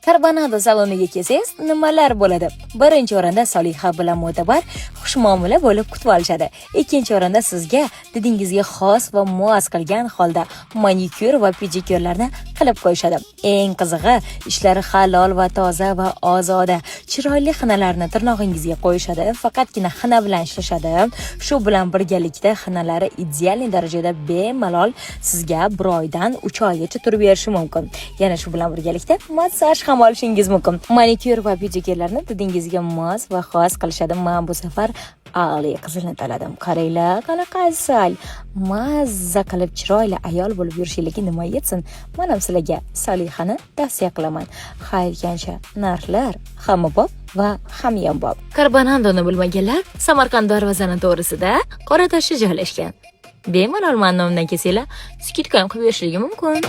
Karbonado saloniga kelsangiz, nimalar bo'ladi? Birinchi o'rinda Soliha bilan mo'tabar xushmuomala bo'lib kutib olishadi. Ikkinchi o'rinda sizga didingizga xos va mos qilgan holda manikyur va pedikyurlarni qilib qo'yishadi. Eng qizig'i, ishlari halol va toza va ozoda. Chiroyli xinalarni tirnog'ingizga qo'yishadi, faqatgina xina bilan ishlashadi. Shu bilan birgalikda xinalari ideal darajada bemalol sizga 1 oydan 3 oygacha turib berishi mumkin. Yana shu bilan birgalikda massaj ham olishingiz mumkin. Manikyur va pedikyurlarni didingizga mos va xos qilishadi. Men bu safar Ali qizilni tanladim. Qaranglar, qanaqa asal. Mazza qilib chiroyli ayol bo'lib yurishingiz nima yetsin? Men ham sizlarga Solihani tavsiya qilaman. Xayrgancha narxlar hammabob va hamyonbop. Karbonadoni bilmaganlar, Samarqand darvozani to'g'risida Qoratoshda joylashgan. Bemalol nomdan kelsanglar, skidka ham qilib berishligi mumkin.